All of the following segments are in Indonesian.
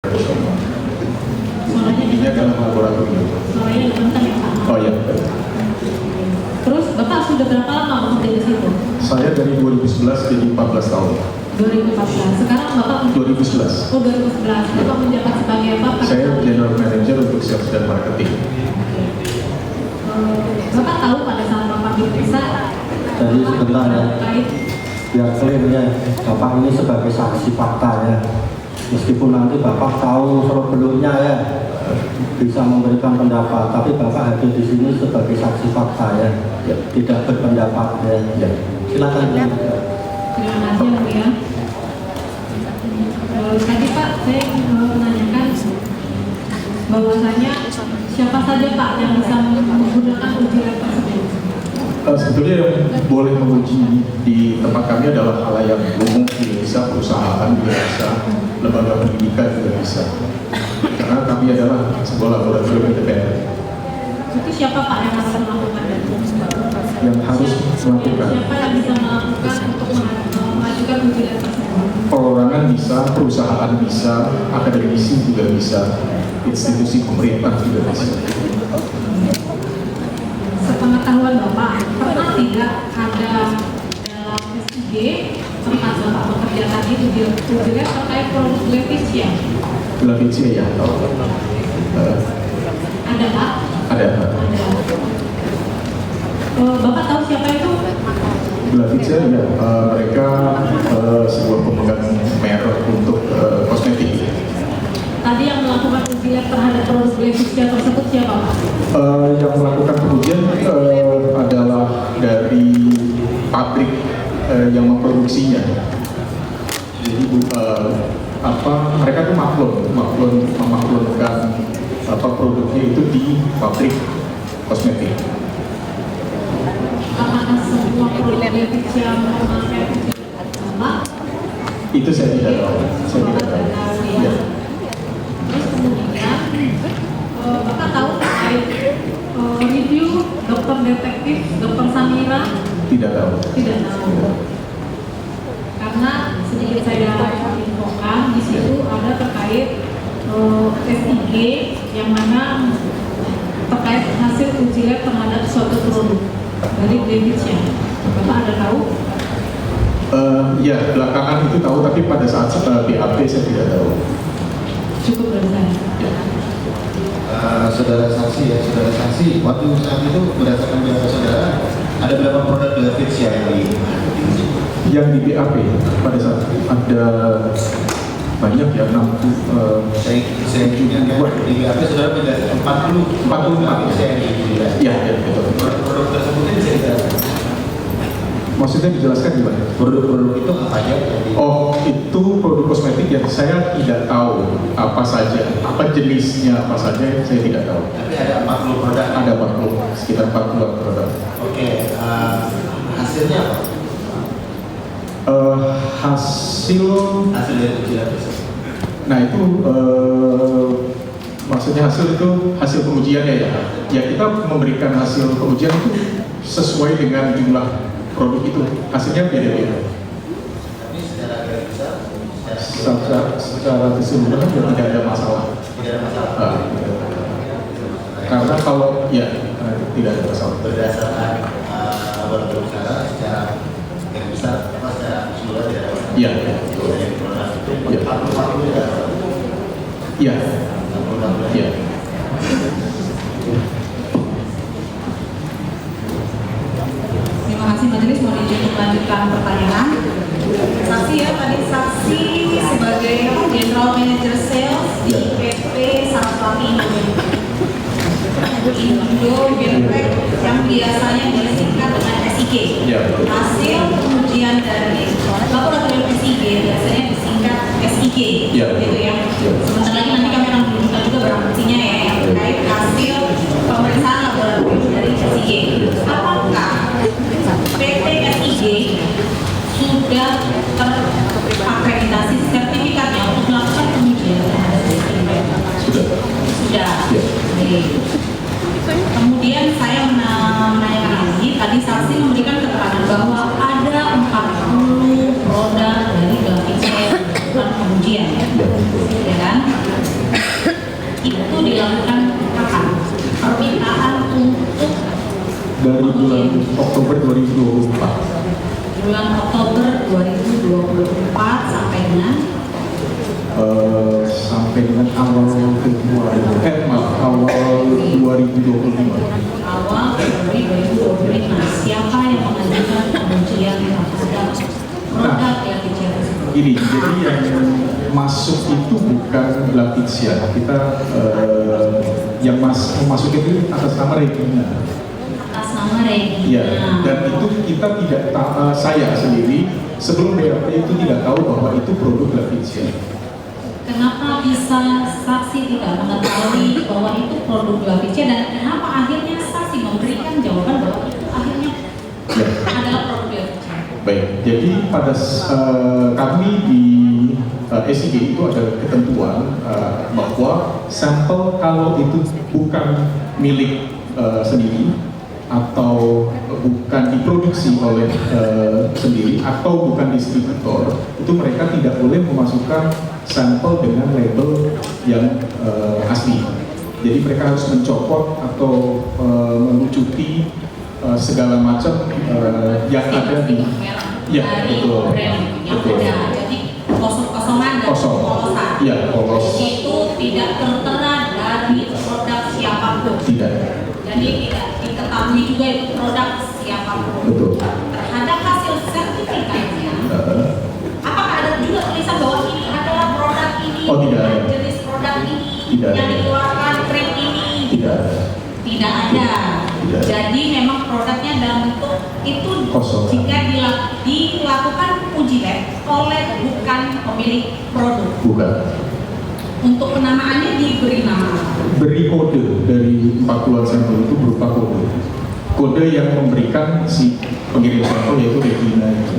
Ini adalah laboratorium. Suaranya kencang ya Pak? Oh iya. Terus Bapak sudah berapa lama bekerja di situ? Saya dari 2011 jadi 14 tahun. 2014. Sekarang Bapak 2011. Oh 2011. Bapak menjabat sebagai apa? Saya General Manager untuk Sales dan Marketing. Bapak tahu pada saat Bapak diperiksa? Jadi sebentar ya, biar clear ya, Bapak ini sebagai saksi fakta ya. Meskipun nanti Bapak tahu seluk-beluknya ya, bisa memberikan pendapat, tapi Bapak hadir di sini sebagai saksi fakta ya, tidak berpendapat ya. Silakan. Terima kasih yang mulia. Tadi Pak, saya menanyakan bahwasanya siapa saja Pak yang bisa menggunakan uji lab tersebut? Sebetulnya yang boleh menguji di tempat kami adalah halayak umum, juga bisa, perusahaan juga bisa, lembaga pendidikan juga bisa. Karena kami adalah sebuah laboratorium independen. Itu siapa Pak yang akan melakukan itu? Yang harus melakukan. Siapa yang bisa melakukan untuk mengajukan uji lab tersebut? Perorangan bisa, perusahaan bisa, akademisi juga bisa, institusi pemerintah juga bisa. Sepengetahuan Bapak, pernah tidak ada dalam SIG tempat Bapak bekerja tadi uji lab terkait produk Levisia? Levisia ya, tahu. Ada Pak? Ada. Bapak tahu siapa itu? Levisia ya, mereka sebuah pemegang merek untuk kosmetik. Tadi yang melakukan uji lab terhadap produk Levisia tersebut siapa Pak? Yang melakukan pengujian adalah dari pabrik yang memproduksinya. Jadi mereka tuh memaklunkan produknya itu di pabrik kosmetik. Apakah semua produk Levisia memakai uji lab sama? Itu saya tidak tahu. Saya tidak tahu. Ya. Terus kemudian Bapak tahu terkait review dokter detektif Dokter Samira? Tidak tahu. Tidak tahu. Karena sedikit saya infokan di situ ada terkait SIG yang mana terkait hasil uji lab terhadap suatu produk dari Levisia. Bapak ada tahu? Ya, belakangan itu tahu, tapi pada saat BAP saya tidak tahu. Cukup dari saya. Ya. Saudara saksi, waktu saat itu berdasarkan pendapat saudara, ada berapa produk Levisia Yang di BAP pada saat ada banyak ya, 60. Saya ingat di BAP saudara menjelaskan 44 Levisia. Ya, betul. Produk tersebut bisa dijelaskan. Maksudnya dijelaskan gimana? Produk-produk itu apa aja? Oh, itu produk kosmetik yang saya tidak tahu apa saja, apa jenisnya apa saja, saya tidak tahu. Tapi ada 40 produk. Ada 40, sekitar 40 produk. Oke, hasilnya apa? Hasil Hasil dari uji lab tersebut. Nah itu maksudnya hasil itu hasil pengujiannya ya. Ya kita memberikan hasil pengujian itu sesuai dengan jumlah produk itu. Hasilnya beda-beda. Tapi secara garis besar, Secara keseluruhan ya tidak ada masalah. tidak ada masalah. Karena kalau ya tidak ada masalah. Berdasarkan laboratorium secara garis besar, secara keseluruhan tidak ada masalah. Iya. Dari produk itu Iya. 40 tidak ada masalah. Iya. 40. Iya. Terima kasih majelis, mohon izin untuk melanjutkan pertanyaan. Saksi ya, tadi saksi sebagai General Manager Sales di PP Saraswati Indo Biotech yang biasanya disingkat dengan SIG. Iya. Hasil pengujian dari laboratorium SIG biasanya disingkat SIG, Iya. gitu ya. Iya. Sebentar lagi nanti kami akan menunjukkan juga barang buktinya ya yang terkait hasil pemeriksaan laboratorium dari SIG. Apakah PT SIG sudah terakreditasi sertifikatnya untuk melakukan pengujian? Sudah. Sudah. Iya. Oke. Kemudian saya menanyakan lagi, tadi saksi memberikan keterangan bahwa ada 40 produk dari Levisia yang melakukan pengujian, ya kan? dari bulan Oktober 2024. Bulan Oktober 2024 sampai dengan awal Februari, awal 2025. awal Februari 2025. Siapa yang mengajukan pengujian terhadap produk Laetitia tersebut? Ini jadi yang masuk itu bukan Laetitia, kita yang masuk itu atas nama Regina. Atas nama Regina. Ya, dan itu kita tidak saya sendiri sebelum BAP itu tidak tahu bahwa itu produk Laetitia. Kenapa bisa saksi tidak mengetahui bahwa itu produk Laetitia dan kenapa akhirnya saksi memberikan jawaban bahwa itu akhirnya Ya. adalah produk Laetitia? Baik, jadi pada kami di SIG itu ada ketentuan bahwa sampel kalau itu bukan milik sendiri atau bukan diproduksi oleh sendiri atau bukan distributor, itu mereka tidak boleh memasukkan sampel dengan label yang asli. Jadi mereka harus mencopot atau melucuti segala macam yang ada di dari betul, brand yang betul. ada. Jadi kosong-kosongan dan Kosong. polosan. Iya, polos. Itu tidak tertera dari produk siapapun. Tidak. Jadi tidak diketahui juga itu produk siapapun. Betul. Terhadap hasil sertifikatnya, apakah ada juga tulisan bahwa ini adalah produk ini, Oh, tidak ada. jenis produk ini, Tidak yang ada. dikeluarkan krim ini? Tidak. Tidak ada. Tidak. Jadi memang produknya dalam bentuk itu Kosong. jika dilakukan uji lab oleh bukan pemilik produk. Bukan. Untuk penamaannya diberi nama. Beri kode dari 40-an sampel itu berupa kode. Kode yang memberikan si pengirim sampel yaitu Regina itu.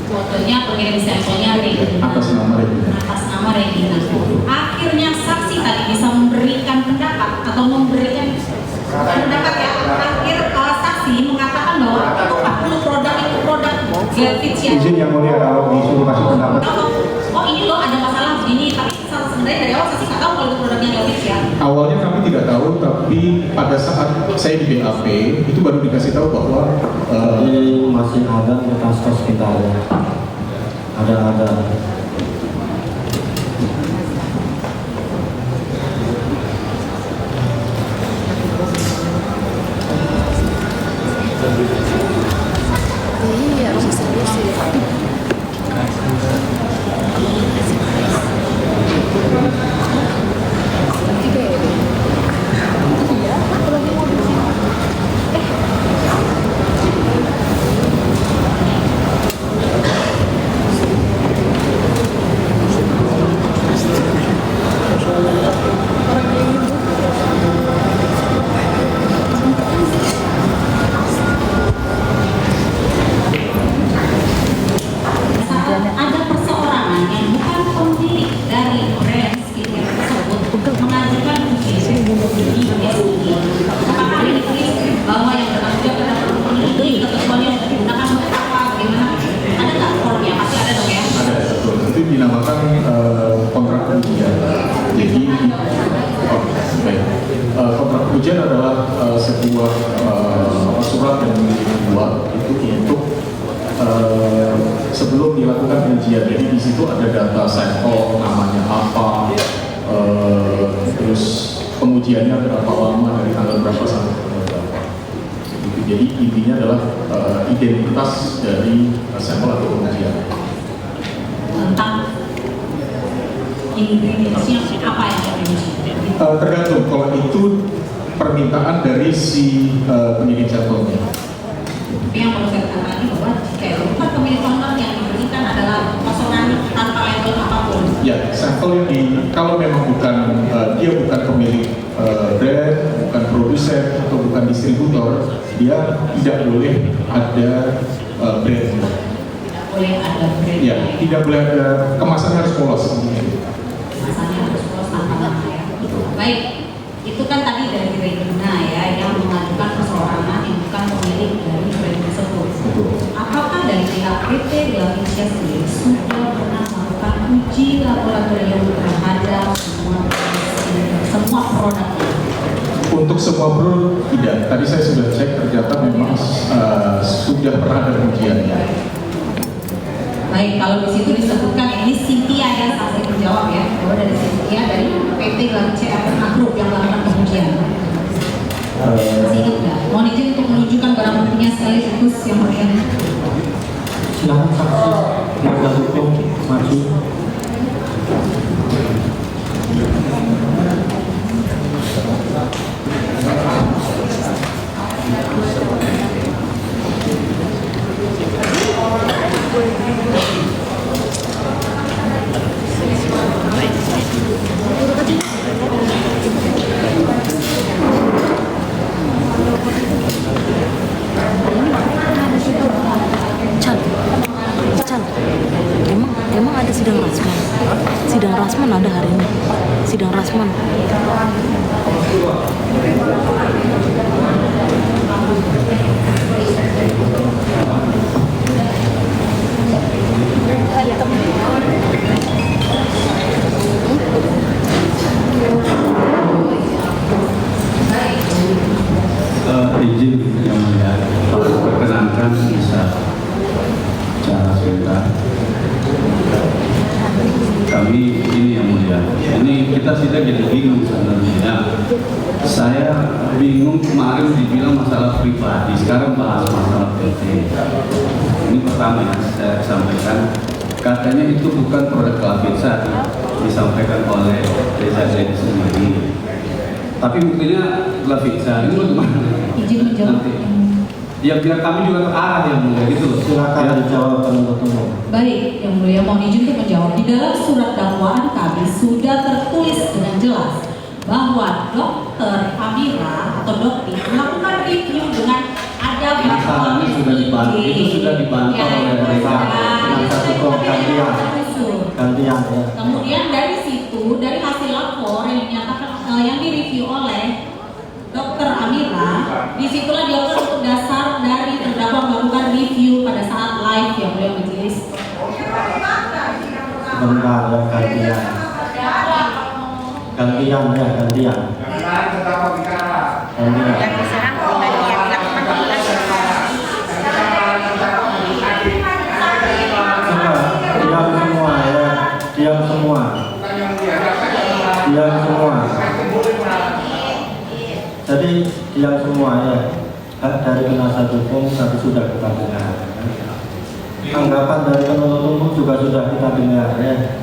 Fotonya pengirim sampelnya Regina. Atas nama Regina. Atas nama Regina. Akhirnya saksi tadi bisa memberikan pendapat atau memberikan pendapat ya. Akhir saksi mengatakan bahwa itu tak perlu produk itu produk Laetitia. Izin yang mulia kalau disuruh kasih pendapat. Oh ini loh ada masalah begini, tapi sebenarnya dari awal saksi nggak tahu kalau itu produknya Laetitia. Awalnya kami tidak tahu, tapi pada saat saya di BAP itu baru dikasih tahu bahwa Jadi masih ada tas-tas kita ya. Ada. Iya, harus serius sih. Iya, aku lagi mau di sini. Saat ada perseorangan yang bukan pemilik dari brand skincare tersebut mengajukan uji di SIG. Apakah ini tulis bahwa yang bertanggung jawab adalah pemilik ketentuannya yang digunakan untuk apa, bagaimana? Ada nggak formnya? Pasti ada dong ya. ada betul. Itu dinamakan kontrak ujian. Jadi baik. Kontrak ujian adalah sebuah surat yang dibuat itu untuk sebelum dilakukan ujian. Jadi di situ ada data sampel, namanya apa, terus pengujiannya berapa lama, dari tanggal berapa sampai tanggal berapa. Gitu. Jadi intinya adalah identitas dari sampel atau pengujian. Tentang ingredientsnya apa yang diuji. Tergantung, kalau itu permintaan dari si pengirim sampelnya. Tapi yang perlu saya katakan tadi bahwa jika itu bukan pemilik owner yang diberikan adalah kosongan tanpa label apapun. Ya, sampel yang kalau memang bukan dia bukan pemilik brand, bukan produsen atau bukan distributor, dia tidak boleh ada brand. Tidak boleh ada brand. Ya, tidak boleh ada, kemasannya harus polos. Masanya harus polos tanpa nama ya. Baik, itu kan tadi dari Regina ya yang mengajukan perseorangan yang bukan pemilik dari brand tersebut. Betul. Apakah dari pihak PT Laetitia sendiri sudah pernah melakukan uji laboratorium terhadap semua produknya? Untuk semua bro tidak. Tadi saya sudah cek, ternyata memang sudah pernah ada ujiannya. Baik, kalau di situ disebutkan ini Cynthia ya, saksi menjawab ya, bahwa dari Cynthia dari PT CFA Group yang melakukan pengujian. Masih ingat nggak? Mohon izin untuk menunjukkan barang buktinya sekaligus yang mulia. Silakan saksi penasihat hukum maju. Chan, emang ada sidang Rasman? Sidang Rasman ada hari ini. Sidang Rasman. Izin yang mulia, kalau perkenankan bisa cara sebentar. Kami ini yang mulia, ini kita sudah jadi bingung sebenarnya. Saya bingung kemarin dibilang masalah pribadi, sekarang bahas masalah PT. Ini pertama yang saya sampaikan, katanya itu bukan produk Lavitsa disampaikan oleh Reza Zain sendiri. Tapi buktinya Lavitsa ini bagaimana? Izin menjawab. Ya biar kami juga terarah yang mulia gitu. Silakan dijawab penuntut umum. Baik, yang mulia mohon izin untuk menjawab. Di dalam surat dakwaan kami sudah tertulis dengan jelas bahwa Dokter Amira atau Dokter melakukan review dengan ada Masalahnya sudah dibantah, itu sudah dibantah oleh mereka. Penasihat hukum gantian. Gantian ya. Kemudian dari situ, dari hasil lapor yang dinyatakan yang direview oleh Dokter Amira, disitulah dilakukan untuk dasar dari terdakwa melakukan review pada saat live yang beliau majelis. Sebentar ya, gantian. Gantian ya, gantian. Gantian. Coba diam semua ya, diam semua. Diam semua. Jadi diam semua ya. Dari penasihat hukum tadi sudah kita dengar. Anggapan dari penuntut umum juga sudah kita dengar ya.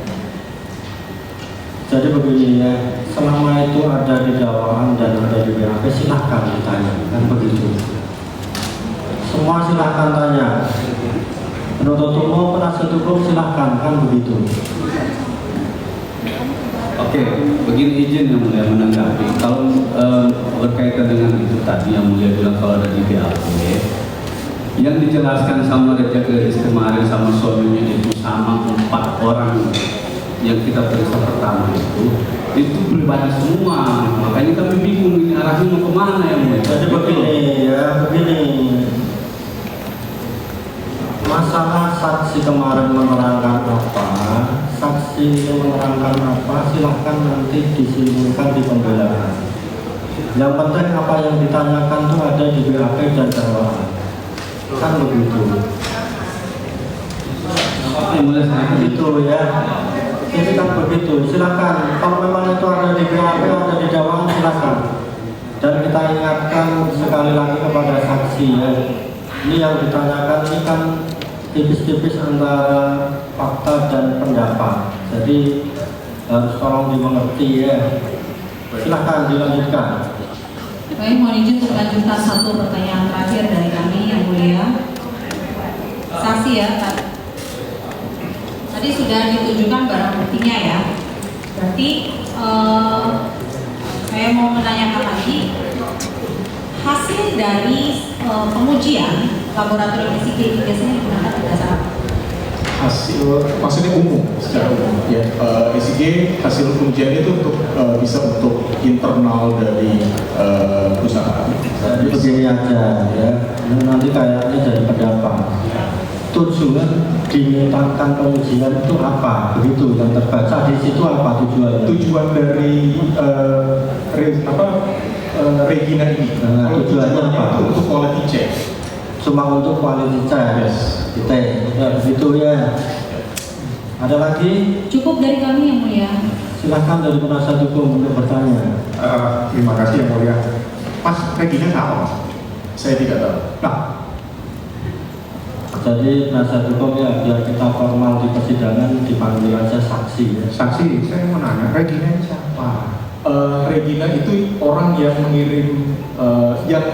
Jadi begini ya, selama itu ada di dakwaan dan ada di BAP silahkan ditanya, kan begitu. Semua silahkan tanya. Penuntut umum, penasihat hukum silahkan, kan begitu. Oke, begini izin yang mulia menanggapi. Kalau berkaitan dengan itu tadi yang mulia bilang kalau ada di BAP, yang dijelaskan sama Reza Gadis kemarin sama suaminya itu sama 4 orang yang kita periksa pertama itu pribadi semua. Makanya kami bingung ini arahnya mau kemana ya mulia. Jadi begini ya, begini. Masalah saksi kemarin menerangkan apa, saksi menerangkan apa, silahkan nanti disimpulkan di pembelaan. Yang penting apa yang ditanyakan itu ada di BAP dan dakwaan. Kan begitu. Begitu ya. Ini kan begitu. Silakan. Kalau memang itu ada di BAP, ada di dakwaan, silakan. Dan kita ingatkan sekali lagi kepada saksi ya. Ini yang ditanyakan ini kan tipis-tipis antara fakta dan pendapat. Jadi harus tolong dimengerti ya. Silahkan dilanjutkan. Baik, mohon izin untuk lanjutkan satu pertanyaan terakhir dari kami yang mulia. Saksi ya, tadi sudah ditunjukkan barang buktinya ya. Berarti saya mau menanyakan lagi hasil dari pengujian laboratorium ECG biasanya digunakan berdasarkan Hasil maksudnya umum secara umum ya. ECG hasil pengujian itu untuk bisa untuk internal dari perusahaan. Jadi begini aja ya. Ini nanti kayaknya jadi pendapat. tujuan dimintakan pengujian itu apa? Begitu yang terbaca di situ apa tujuannya? Tujuan dari Regina ini, Tujuannya apa? Untuk quality check. Cuma untuk quality check. Yes. Kita ya begitu ya. Ada lagi? Cukup dari kami yang mulia. Silahkan dari penasihat hukum untuk bertanya. Terima kasih yang mulia. Mas, Regina siapa mas? Saya tidak tahu. Nah, Jadi penasihat hukum ya biar kita formal di persidangan dipanggil aja saksi ya. saksi, saya mau nanya, Regina ini siapa? Regina itu orang yang mengirim, yang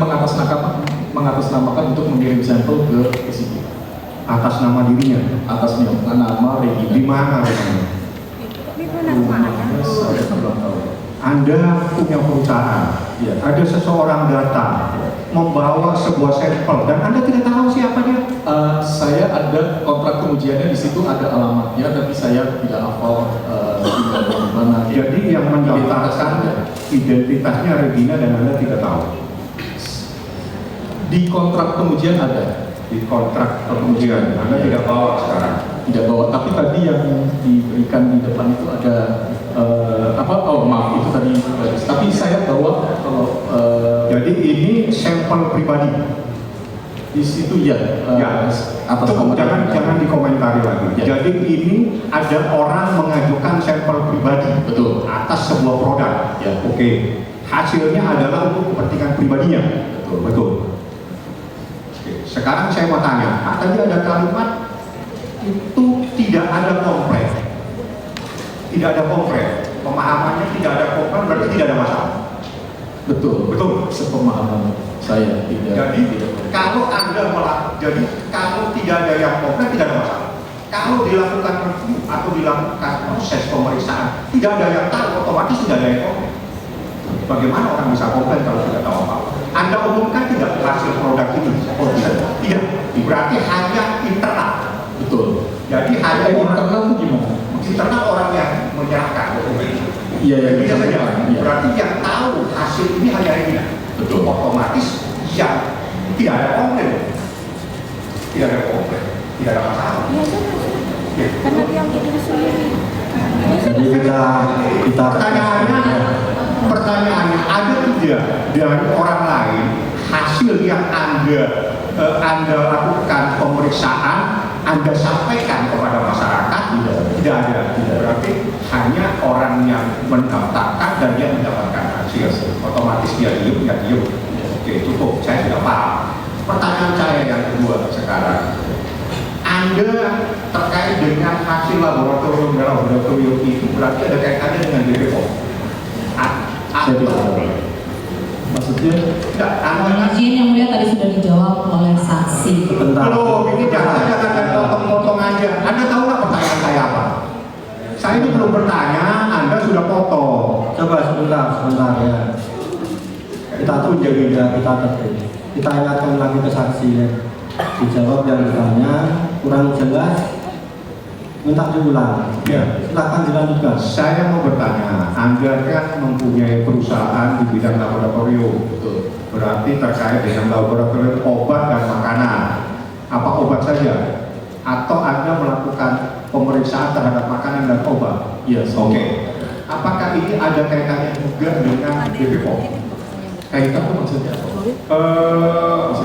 mengatasnamakan untuk mengirim sampel ke sini. Atas nama dirinya? Atas nama Regina. Di mana Regina? Saya belum tahu. Anda punya perusahaan, Ya. ada seseorang datang membawa sebuah sampel dan Anda tidak tahu siapa dia. Saya ada kontrak pengujiannya, di situ ada alamatnya, tapi saya tidak hafal tinggal di mana. Jadi yang mendaftarkan identitasnya Regina dan Anda tidak tahu. Di kontrak pengujian ada, Di kontrak pengujian Anda tidak bawa sekarang. tidak bawa. Tapi tadi yang diberikan di depan itu ada oh maaf itu tadi. Tapi saya bawa kalau Jadi ini sampel pribadi. di situ ya. Ya, Atas cukup, nama jangan dikomentari lagi. Ya. Jadi ini ada orang mengajukan sampel pribadi Betul. atas sebuah produk. Ya. Oke, hasilnya adalah untuk kepentingan pribadinya. Betul. Oke. Sekarang saya mau tanya, tadi ada kalimat itu tidak ada komplain. Tidak ada komplain. Pemahamannya tidak ada komplain berarti tidak ada masalah. Betul. Betul. Sepemahaman saya tidak. Jadi kalau Anda jadi kalau tidak ada yang komplain tidak ada masalah. Kalau dilakukan review atau dilakukan proses pemeriksaan tidak ada yang tahu, otomatis tidak ada yang komplain. Bagaimana orang bisa komplain kalau tidak tahu apa-apa? Anda umumkan tidak hasil produk ini? Oh tidak. Tidak. Berarti hanya internal. Betul. Jadi hanya Internal itu gimana? internal orang yang menyerahkan dokumen. Iya, iya, Jadi iya. saja. Iya. Berarti yang tahu hasil ini hanya Regina. Betul. Otomatis yang tidak ada komplain. Tidak ada komplain. Tidak ada masalah. Ya. Karena dia kirim sendiri. Jadi kita Pertanyaannya ada tidak dari orang lain hasil yang Anda lakukan pemeriksaan Anda sampaikan kepada masyarakat? Tidak ada. Berarti hanya orang yang mendaftarkan dan dia mendapatkan hasil. Otomatis dia diem. Oke, cukup. Saya sudah paham. Pertanyaan saya yang kedua sekarang, Anda terkait dengan hasil laboratorium itu berarti ada kaitannya dengan BPOM? Saya tidak tahu. Maksudnya Tidak, Mohon Anda izin yang mulia tadi sudah dijawab oleh saksi. Bentar. belum, ini jangan potong aja. Anda tahu nggak pertanyaan saya apa? Saya ini belum bertanya, Anda sudah potong. Coba sebentar ya. Kita tunda kita tertib. Kita ingatkan lagi ke saksi ya. Dijawab yang ditanya kurang jelas, minta diulang. Ya. Silakan dilanjutkan. Saya mau bertanya, Anda kan mempunyai perusahaan di bidang laboratorium. betul. Berarti terkait dengan laboratorium obat dan makanan. Apa obat saja? Atau Anda melakukan pemeriksaan terhadap makanan dan obat? Yes. Oke. Apakah ini ada kaitannya juga dengan BPOM? Kaitan itu maksudnya apa?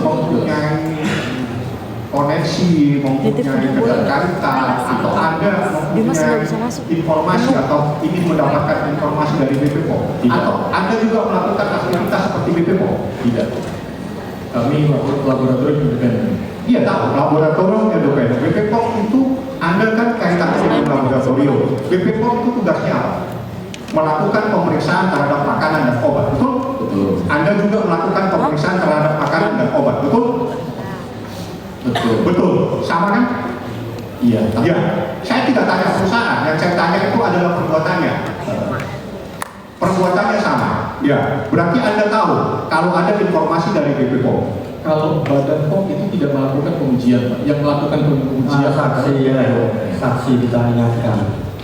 Mempunyai koneksi, mempunyai keterkaitan, atau Anda mempunyai informasi atau ingin mendapatkan informasi dari BPOM? Tidak. Atau Anda juga melakukan aktivitas seperti BPOM? Tidak. Kami laboratorium independen. Iya tahu, laboratorium independen. BPOM itu Anda kan kaitannya dengan laboratorium. BPOM itu tugasnya apa? Melakukan pemeriksaan terhadap makanan dan obat, betul? Betul. Anda juga melakukan pemeriksaan terhadap makanan dan obat, betul? Betul. Betul, sama kan? Iya. Ya, saya tidak tanya perusahaan, yang saya tanya itu adalah perbuatannya. Perbuatannya sama. Ya, berarti Anda tahu kalau ada informasi dari BPOM. Kalau Badan POM itu tidak melakukan pengujian, Pak. Yang melakukan pengujian Saksi ya, saksi kita ingatkan.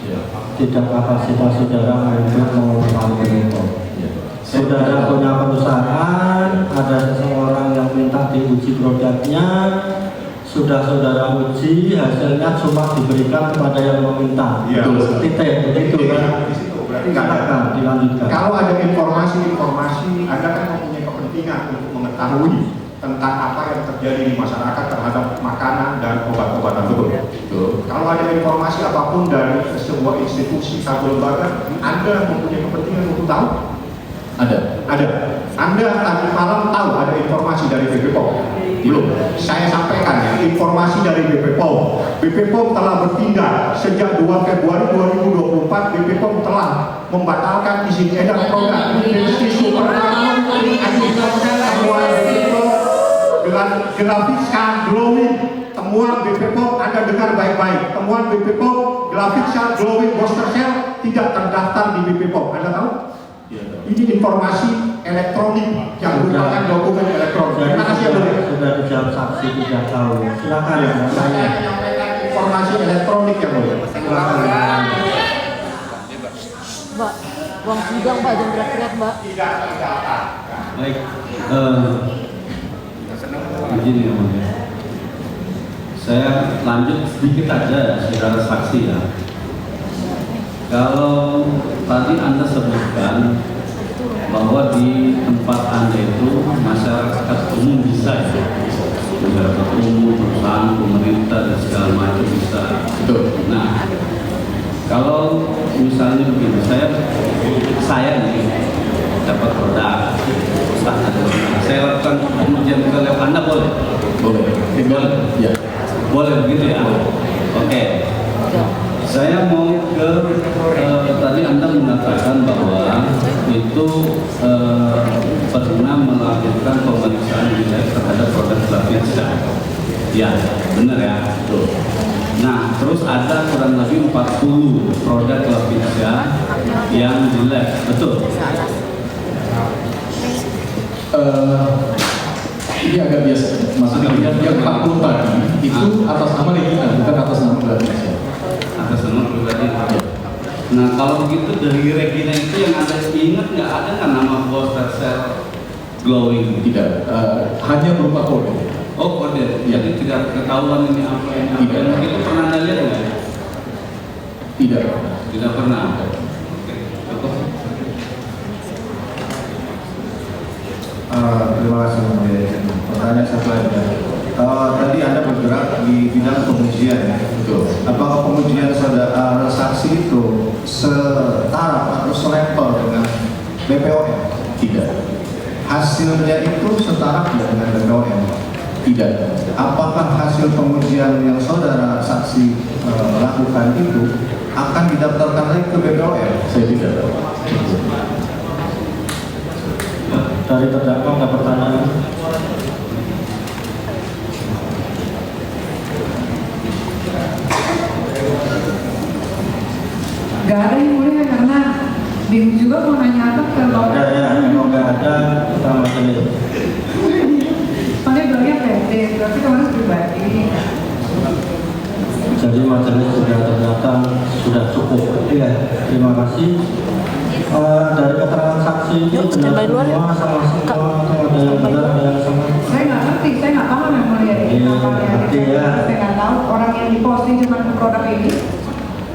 Ya. Tidak kapasitas saudara untuk mengetahui itu. Ya. Saudara punya perusahaan, ada seseorang yang minta diuji produknya, sudah saudara uji, sumpah diberikan kepada yang meminta. Iya. Titik begitu kan. Di situ berarti nggak ada. Silakan dilanjutkan. Kalau ada informasi-informasi, Anda kan mempunyai kepentingan untuk mengetahui tentang apa yang terjadi di masyarakat terhadap makanan dan obat-obatan tersebut. Kalau ada informasi apapun dari sebuah institusi atau lembaga, Anda mempunyai kepentingan untuk tahu? Ada. Anda tadi malam tahu ada informasi dari BPOM? Belum. Saya sampaikan ya, informasi dari BPOM. BPOM telah bertindak sejak 2 Februari 2024. BPOM telah membatalkan izin edar produk nutrisi super dengan Grafitsa Glowing. Temuan BPOM Anda dengar baik-baik. Temuan BPOM Grafitsa Glowing Booster Cell tidak terdaftar di BPOM. Anda tahu? Ini informasi elektronik yang merupakan dokumen elektronik. Terima kasih ya, Bu. Sudah dijawab saksi tidak tahu. Silakan ya. Saya menyampaikan informasi elektronik ya, Bu. Silakan. Mbak, uang sidang Mbak, jangan teriak-teriak Mbak. Tidak terdaftar. Baik, begini ya, Bang. Saya lanjut sedikit aja ya, saudara saksi ya. Kalau tadi Anda sebutkan bahwa di tempat Anda itu masyarakat umum bisa ya, masyarakat umum, perusahaan, pemerintah dan segala macam bisa. Betul. Nah, kalau misalnya begini, saya nih dapat produk, saya lakukan pengujian ke lab Anda boleh? Boleh. Ya. Boleh begitu ya? Oke. Saya mau ke tadi Anda mengatakan bahwa itu pernah melakukan pemeriksaan di lab terhadap produk Grafitsa. Ya, benar ya. Tuh. Nah, terus ada kurang lebih 40 produk Grafitsa yang di lab, betul? Ini agak biasa. Maksudnya yang 40 tadi itu atas nama Regina, bukan atas nama Grafitsa. Atas nama pribadi. Nah, kalau begitu dari Regina itu yang Anda ingat nggak ada kan nama Booster Cell Glowing? Tidak. Hanya berupa kode. Oh, kode. Jadi tidak ketahuan ini apa ini. Tidak. Itu pernah Anda lihat nggak? Tidak. Tidak pernah. Oke, cukup. Terima kasih. Pertanyaan satu lagi. Tadi Anda bergerak di bidang pengujian ya. Betul. Apakah pengujian saudara saksi itu setara atau selevel dengan BPOM? Tidak. Hasilnya itu setara tidak dengan BPOM? Tidak. Apakah hasil pengujian yang saudara saksi lakukan itu akan didaftarkan lagi ke BPOM? Saya tidak tahu. Dari terdakwa ada pertanyaan. Gak ada yang mulia karena bingung juga mau nanya apa ke Bapak. Ya, kalau nggak ada kita majelis. Soalnya bilangnya PT, berarti kemarin pribadi. Jadi majelis sudah terdata, sudah cukup. Iya, terima kasih. Dari keterangan saksi ini Yuk, benar standby luar, semua, yuk. sama semua, atau ada yang benar, ada yang salah. Saya nggak ngerti, saya nggak paham yang mulia ini. Iya, Kapalnya ngerti ya. saya nggak tahu orang yang diposting cuma produk ini.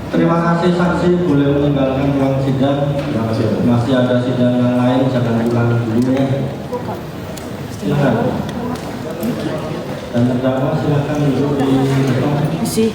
Terima kasih saksi, boleh meninggalkan ruang sidang. Terima kasih. Masih ada sidang yang lain, jangan pulang dulu ya. Silakan. Dan terdakwa silakan duduk di depan. Isi.